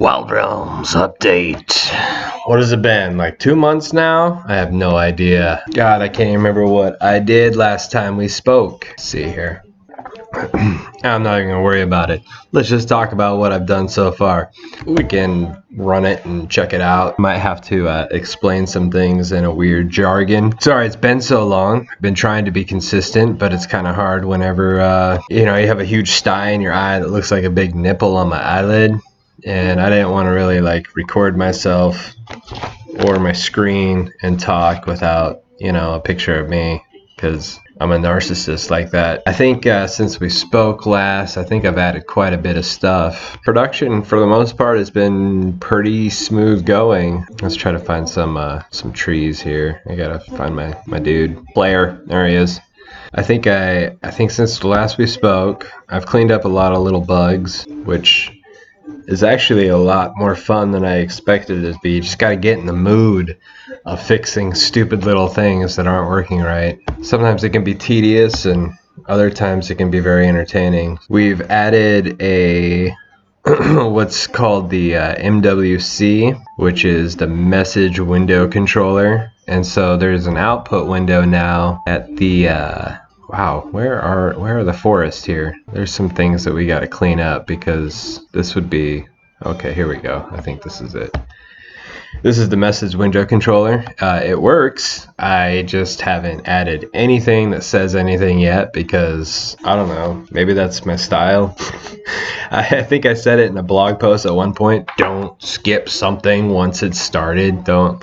Wild Realms update. What has it been? Like 2 months now? I have no idea. God, I can't remember what I did last time we spoke. Let's see here. I'm not even gonna worry about it. Let's just talk about what I've done so far. We can run it and check it out. Might have to explain some things in a weird jargon. Sorry, it's been so long. I've been trying to be consistent, but it's kind of hard whenever you have a huge sty in your eye that looks like a big nipple on my eyelid. And I didn't want to really like record myself or my screen and talk without, a picture of me, because I'm a narcissist like that. I think since we spoke last, I think I've added quite a bit of stuff. Production, for the most part, has been pretty smooth going. Let's try to find some trees here. I gotta find my dude. Blair, there he is. I think since the last we spoke, I've cleaned up a lot of little bugs, which is actually a lot more fun than I expected it to be. You just gotta get in the mood of fixing stupid little things that aren't working right. Sometimes it can be tedious, and other times it can be very entertaining. We've added a what's called the MWC, which is the message window controller. And so there's an output window now at the wow, where are the forests here? There's some things that we got to clean up, because this would be... Okay, here we go. I think this is it. This is the message window controller. It works. I just haven't added anything that says anything yet, because I don't know, maybe that's my style. I think I said it in a blog post at one point. Don't skip something once it's started. Don't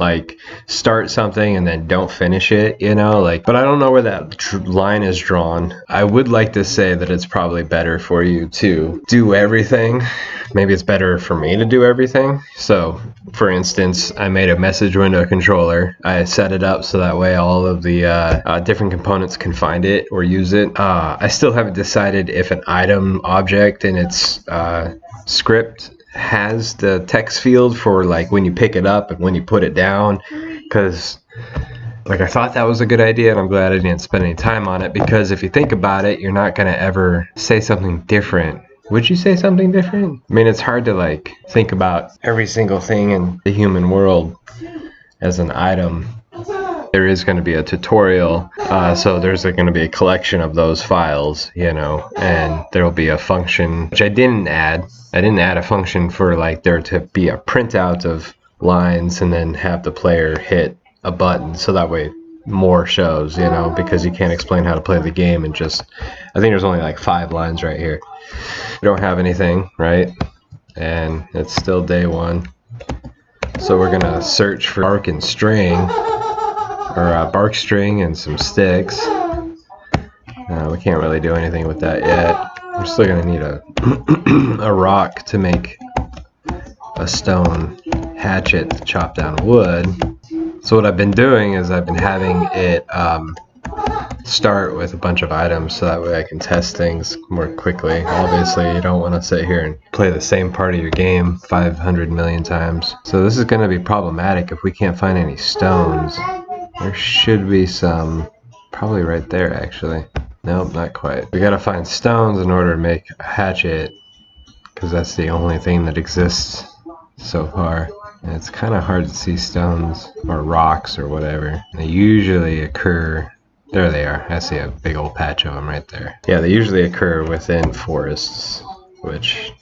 start something and then don't finish it, but I don't know where that line is drawn. I would like to say that it's probably better for you to do everything. Maybe it's better for me to do everything. So, for instance, I made a message window controller. I set it up so that way all of the different components can find it or use it. I still haven't decided if an item object in its script has the text field for when you pick it up and when you put it down, because I thought that was a good idea, and I'm glad I didn't spend any time on it, because if you think about it, you're not going to ever say something different. Would you say something different? I mean, it's hard to think about every single thing in the human world as an item. There is going to be a tutorial, so there's going to be a collection of those files, and there will be a function, which I didn't add. I didn't add a function for there to be a printout of lines and then have the player hit a button, so that way more shows, because you can't explain how to play the game and just... I think there's only 5 lines right here. We don't have anything, right? And it's still day 1. So we're going to search for bark and string, or bark string and some sticks. We can't really do anything with that yet. We're still going to need a rock to make a stone hatchet to chop down wood. So what I've been doing is I've been having it start with a bunch of items, so that way I can test things more quickly. Obviously, you don't want to sit here and play the same part of your game 500 million times. So this is going to be problematic if we can't find any stones. There should be some, probably right there actually. Nope, not quite. We got to find stones in order to make a hatchet, because that's the only thing that exists so far. And it's kind of hard to see stones or rocks or whatever. They usually occur... There they are. I see a big old patch of them right there. Yeah, they usually occur within forests, which,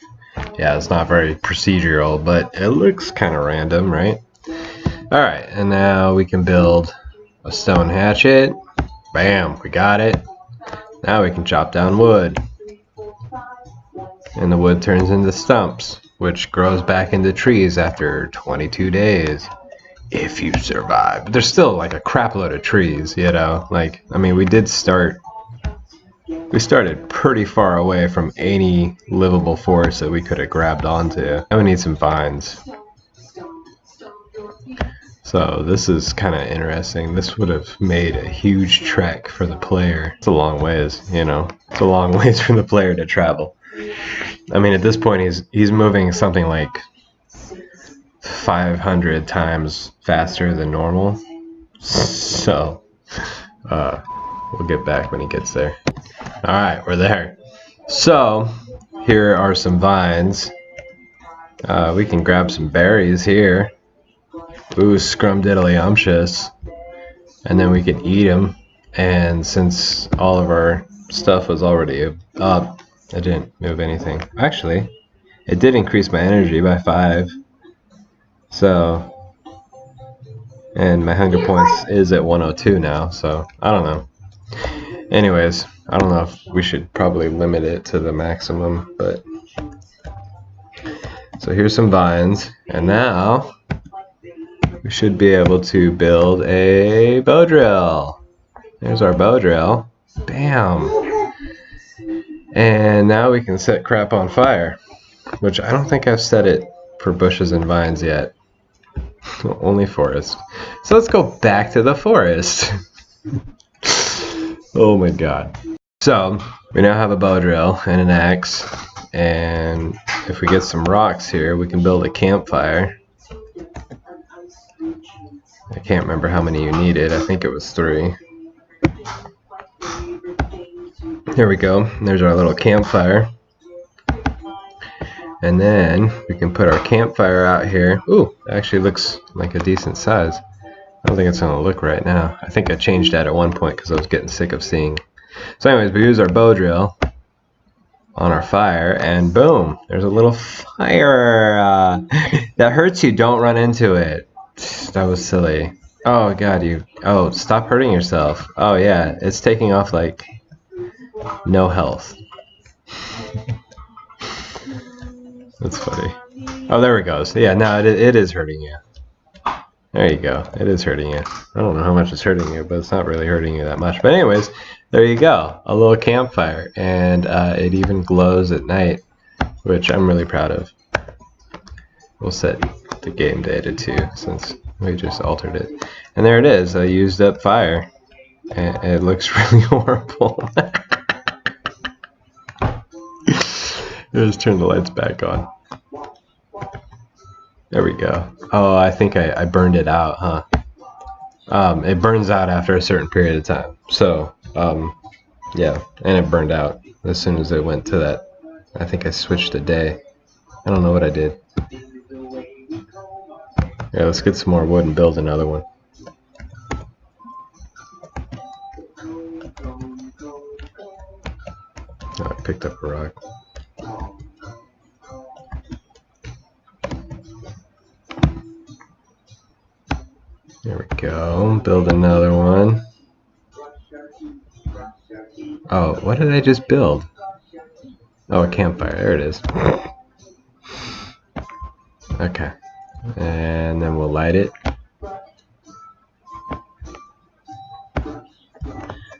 yeah, it's not very procedural, but it looks kind of random, right? Alright, and now we can build a stone hatchet. Bam, we got it. Now we can chop down wood. And the wood turns into stumps, which grows back into trees after 22 days. If you survive. But there's still a crap load of trees, I mean, we started pretty far away from any livable forest that we could have grabbed onto. Now we need some vines. So this is kind of interesting. This would have made a huge trek for the player. It's a long ways, It's a long ways for the player to travel. I mean, at this point, he's moving something like 500 times faster than normal. So, we'll get back when he gets there. Alright, we're there. So, here are some vines. We can grab some berries here. Ooh, scrumdiddlyumptious. And then we can eat them. And since all of our stuff was already up, I didn't move anything. Actually, it did increase my energy by 5. So, and my hunger points is at 102 now, so I don't know. Anyways, I don't know if we should probably limit it to the maximum, but so here's some vines, and now we should be able to build a bow drill. There's our bow drill. Bam! And now we can set crap on fire, which I don't think I've set it for bushes and vines yet. Only forest. So let's go back to the forest. Oh my god. So we now have a bow drill and an axe, and if we get some rocks here, we can build a campfire. I can't remember how many you needed. I think it was 3. There we go. There's our little campfire. And then we can put our campfire out here. Ooh, it actually looks like a decent size. I don't think it's going to look right now. I think I changed that at one point because I was getting sick of seeing. So anyways, we use our bow drill on our fire, and boom, there's a little fire. That hurts you. Don't run into it. That was silly. Oh god, oh, stop hurting yourself. Oh yeah, it's taking off like no health. That's funny. Oh, there it goes. Yeah, no, it is hurting you. There you go. It is hurting you. I don't know how much it's hurting you, but it's not really hurting you that much. But anyways, there you go. A little campfire. And it even glows at night, which I'm really proud of. We'll set the game data to, since we just altered it. And there it is. I used up fire. And it looks really horrible. Let's turn the lights back on. There we go. Oh, I think I burned it out, huh? It burns out after a certain period of time. So, yeah, and it burned out as soon as it went to that. I think I switched a day. I don't know what I did. Yeah, let's get some more wood and build another one. Oh, I picked up a rock. There we go. Build another one. Oh, what did I just build? Oh, a campfire. There it is. Okay. And then we'll light it.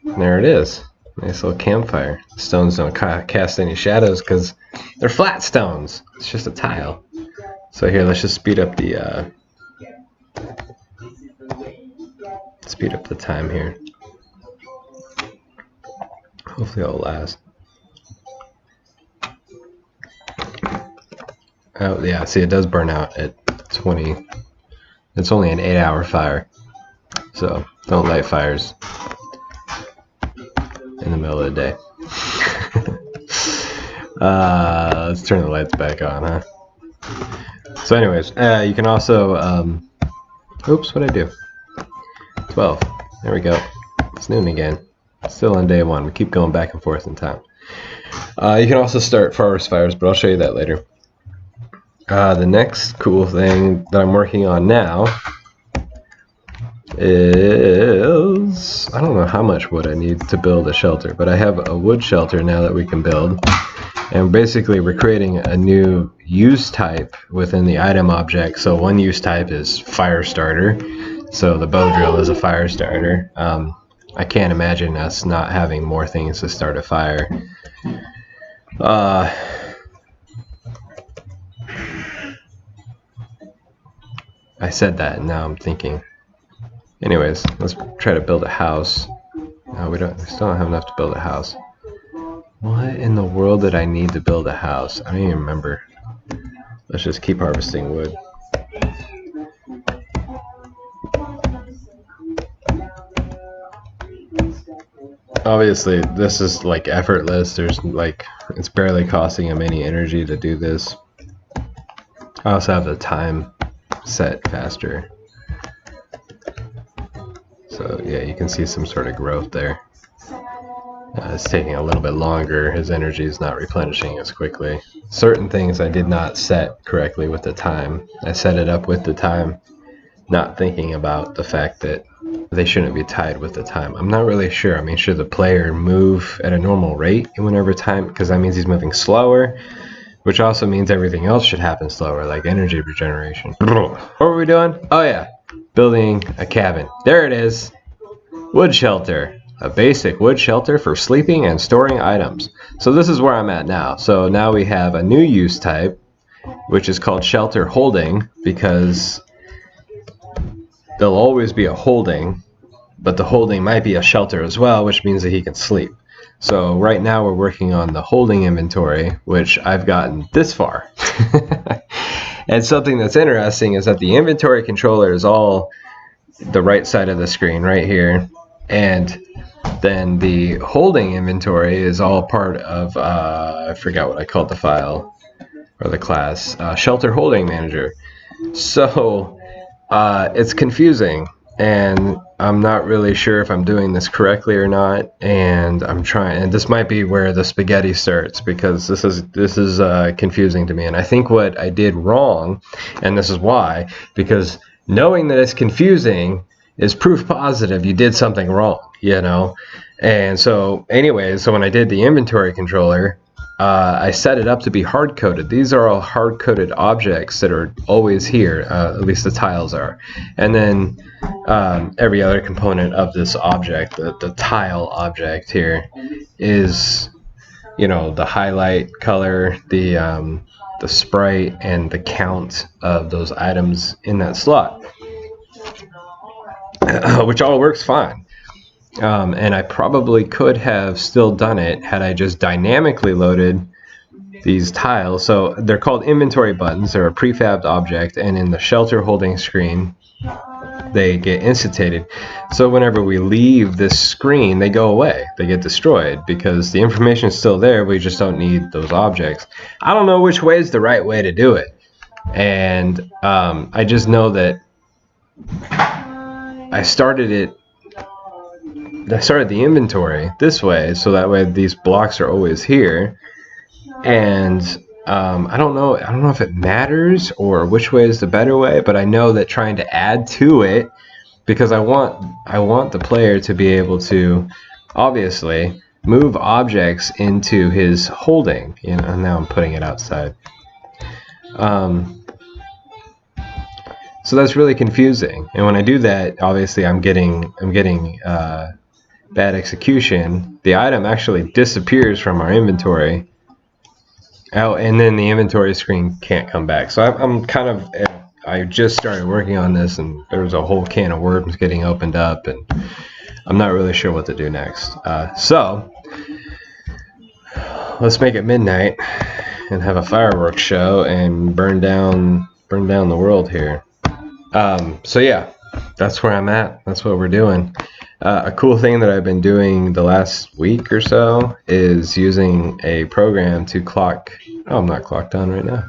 And there it is. Nice little campfire. The stones don't cast any shadows because they're flat stones. It's just a tile. So here, let's just speed up the time here. Hopefully it'll last. Oh yeah, see it does burn out at 20. It's only an 8-hour fire. So don't light fires in the middle of the day. Let's turn the lights back on, huh? So anyways, you can also, oops, what'd I do? 12. There we go. It's noon again. Still on day 1. We keep going back and forth in time. You can also start forest fires, but I'll show you that later. The next cool thing that I'm working on now is, I don't know how much wood I need to build a shelter, but I have a wood shelter now that we can build. And basically we're creating a new use type within the item object. So one use type is fire starter. So the bow drill is a fire starter. I can't imagine us not having more things to start a fire. I said that, and now I'm thinking. Anyways, let's try to build a house. No, we still don't have enough to build a house. What in the world did I need to build a house? I don't even remember. Let's just keep harvesting wood. Obviously, this is like effortless. There's like, it's barely costing him any energy to do this. I also have the time set faster. So yeah, you can see some sort of growth there. It's taking a little bit longer. His energy is not replenishing as quickly. Certain things I did not set correctly with the time. I set it up with the time, not thinking about the fact that they shouldn't be tied with the time. I'm not really sure. I mean, should the player move at a normal rate whenever time, because that means he's moving slower, which also means everything else should happen slower, like energy regeneration. What were we doing? Oh yeah, building a cabin. There it is. Wood shelter. A basic wood shelter for sleeping and storing items. So this is where I'm at now. So now we have a new use type, which is called shelter holding, because there'll always be a holding, but the holding might be a shelter as well, which means that he can sleep. So right now we're working on the holding inventory, which I've gotten this far. And something that's interesting is that the inventory controller is all the right side of the screen right here, and then the holding inventory is all part of I forgot what I called the file or the class, shelter holding manager. So it's confusing, and I'm not really sure if I'm doing this correctly or not, and I'm trying, and this might be where the spaghetti starts, because this is confusing to me. And I think what I did wrong, and this is why, because knowing that it's confusing is proof positive you did something wrong, you know. And so anyways, so when I did the inventory controller, I set it up to be hard-coded. These are all hard-coded objects that are always here, at least the tiles are. And then every other component of this object, the tile object here, is, you know, the highlight color, the sprite, and the count of those items in that slot, which all works fine. And I probably could have still done it had I just dynamically loaded these tiles. So they're called inventory buttons. They're a prefabbed object, and in the shelter holding screen, they get instated. So whenever we leave this screen, they go away. They get destroyed because the information is still there. We just don't need those objects. I don't know which way is the right way to do it. And I just know that I started the inventory this way, so that way these blocks are always here. And I don't know if it matters or which way is the better way, but I know that trying to add to it, because I want the player to be able to obviously move objects into his holding. You know, and now I'm putting it outside. So that's really confusing. And when I do that, obviously I'm getting bad execution. The item actually disappears from our inventory. Oh, and then the inventory screen can't come back. So I just started working on this, and there was a whole can of worms getting opened up, and I'm not really sure what to do next. So let's make it midnight and have a fireworks show and burn down the world here. So yeah, that's where I'm at. That's what we're doing. A cool thing that I've been doing the last week or so is using a program to clock. Oh, I'm not clocked on right now.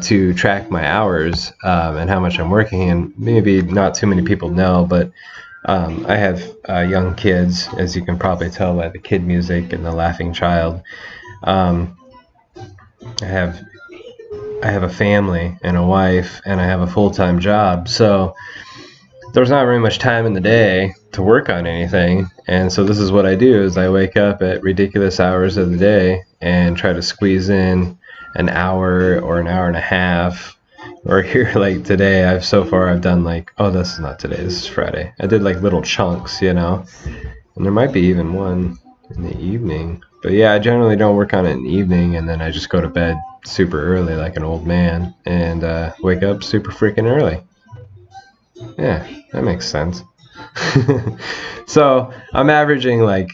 To track my hours and how much I'm working. And maybe not too many people know, but I have young kids, as you can probably tell by the kid music and the laughing child. I have a family and a wife, and I have a full-time job, so there's not very much time in the day to work on anything. And so this is what I do, is I wake up at ridiculous hours of the day and try to squeeze in an hour or an hour and a half. Or here, like today, I've done like, oh, this is not today, this is Friday. I did like little chunks, you know, and there might be even one in the evening. But yeah, I generally don't work on it in the evening, and then I just go to bed super early like an old man and wake up super freaking early. Yeah, that makes sense. So I'm averaging like,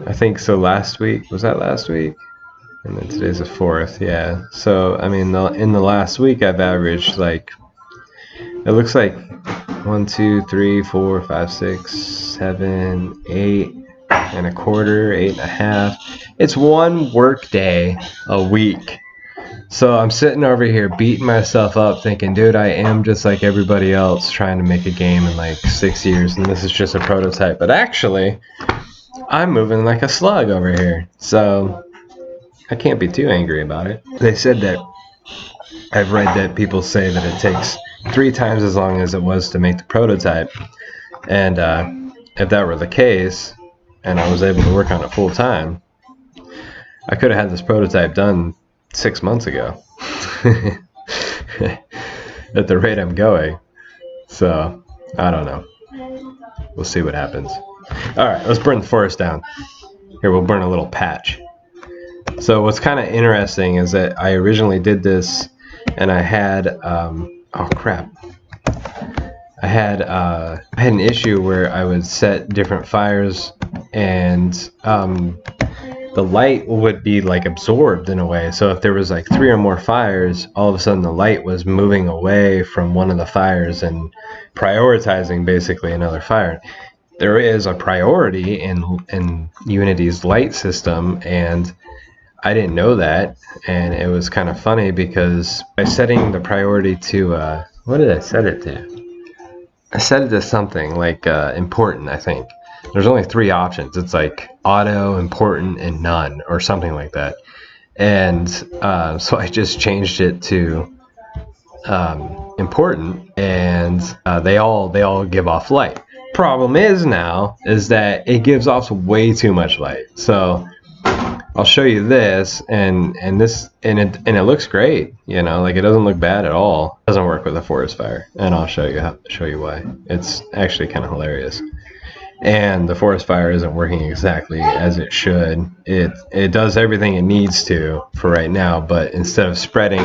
I think so last week, was that last week? And then today's the 4th, yeah. So I mean, in the last week I've averaged like, it looks like 1, 2, 3, 4, 5, 6, 7, 8 and a quarter, 8 and a half. It's one work day a week. So I'm sitting over here beating myself up thinking, dude, I am just like everybody else trying to make a game in like 6 years, and this is just a prototype. But actually, I'm moving like a slug over here. So I can't be too angry about it. They said that I've read that people say that it takes 3 times as long as it was to make the prototype. And if that were the case, and I was able to work on it full time, I could have had this prototype done 6 months ago. At the rate I'm going. So, I don't know. We'll see what happens. Alright, let's burn the forest down. Here, we'll burn a little patch. So what's kind of interesting is that I originally did this and I had, oh crap. I had an issue where I would set different fires and the light would be like absorbed in a way. So if there was like 3 or more fires, all of a sudden the light was moving away from one of the fires and prioritizing basically another fire. There is a priority in Unity's light system, and I didn't know that, and it was kind of funny because by setting the priority to what did I set it to? I set it to something like important, I think. There's only 3 options. It's like auto, important, and none, or something like that. And so I just changed it to important, and they all give off light. Problem is now is that it gives off way too much light. So I'll show you this, and it looks great. You know, like it doesn't look bad at all. It doesn't work with a forest fire, and I'll show you why. It's actually kind of hilarious. And the forest fire isn't working exactly as it should. It does everything it needs to for right now, but instead of spreading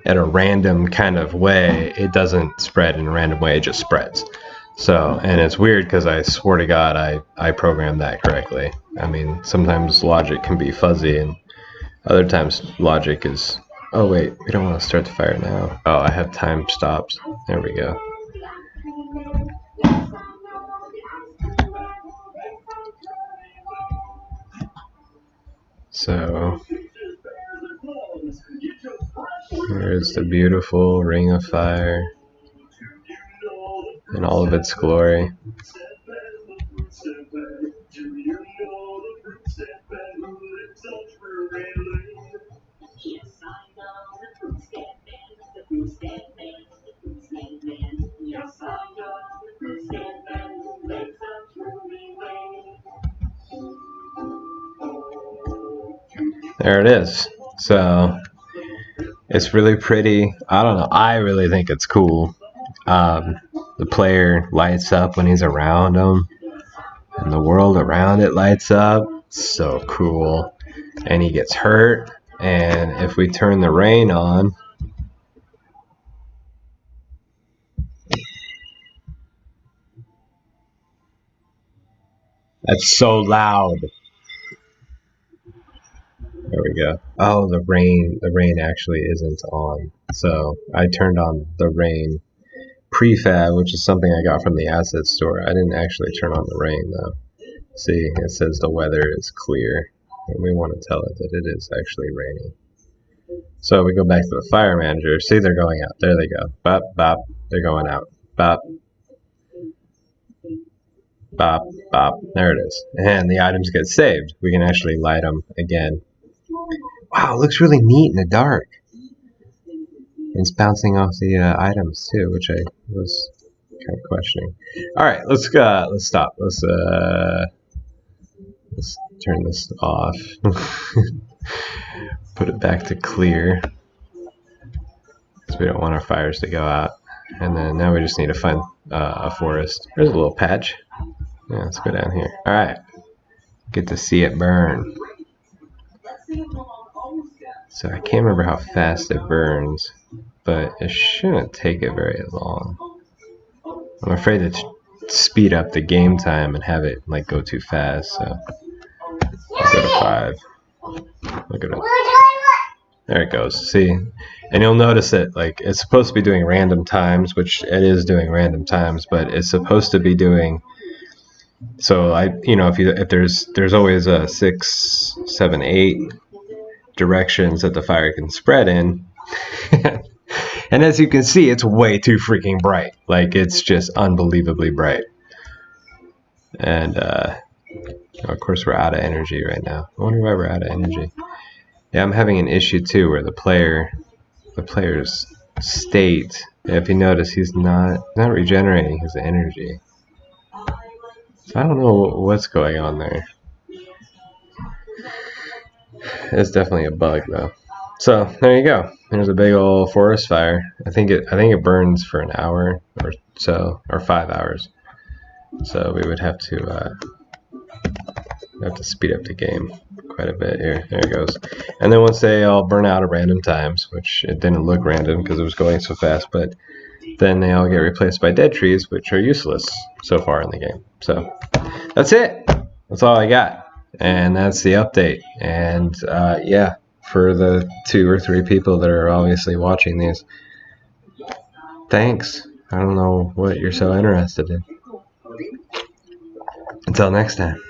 at a random kind of way, it doesn't spread in a random way. It just spreads. So, and it's weird because I swear to God, I programmed that correctly. I mean, sometimes logic can be fuzzy, and other times logic is, oh wait, we don't want to start the fire now. Oh, I have time stops. There we go. So, here's the beautiful ring of fire in all of its glory. There it is. So it's really pretty. I don't know. I really think it's cool. The player lights up when he's around them, and the world around it lights up. So cool. And he gets hurt. And if we turn the rain on, that's so loud. There we go. Oh, the rain actually isn't on. So I turned on the rain prefab, which is something I got from the asset store. I didn't actually turn on the rain though. See, it says the weather is clear, and we want to tell it that it is actually raining. So we go back to the fire manager. See, they're going out. There they go. Bop, bop. They're going out. Bop. Bop, bop. There it is. And the items get saved. We can actually light them again. Wow, it looks really neat in the dark. It's bouncing off the items too, which I was kind of questioning. All right, let's stop. Let's turn this off. Put it back to clear, because we don't want our fires to go out. And then now we just need to find a forest. There's a little patch. Yeah, let's go down here. All right, get to see it burn. So I can't remember how fast it burns, but it shouldn't take it very long. I'm afraid to speed up the game time and have it like go too fast. So I'll go to 5. Look at it. There it goes. See, and you'll notice that like it's supposed to be doing random times, which it is doing random times, but it's supposed to be doing. So if there's always a 6, 7, 8. directions that the fire can spread in. And as you can see, it's way too freaking bright. Like, it's just unbelievably bright. And of course we're out of energy right now. I wonder why we're out of energy. Yeah, I'm having an issue too where the player's state, if you notice, he's not regenerating his energy. So I don't know what's going on there. It's definitely a bug though. So there you go. There's a big old forest fire. I think it burns for an hour or so, or 5 hours. So we would have to speed up the game quite a bit here. There it goes. And then once they all burn out at random times, which it didn't look random because it was going so fast, but then they all get replaced by dead trees, which are useless so far in the game. So that's it. That's all I got. And that's the update. And yeah, for the 2 or 3 people that are obviously watching these, thanks. I don't know what you're so interested in. Until next time.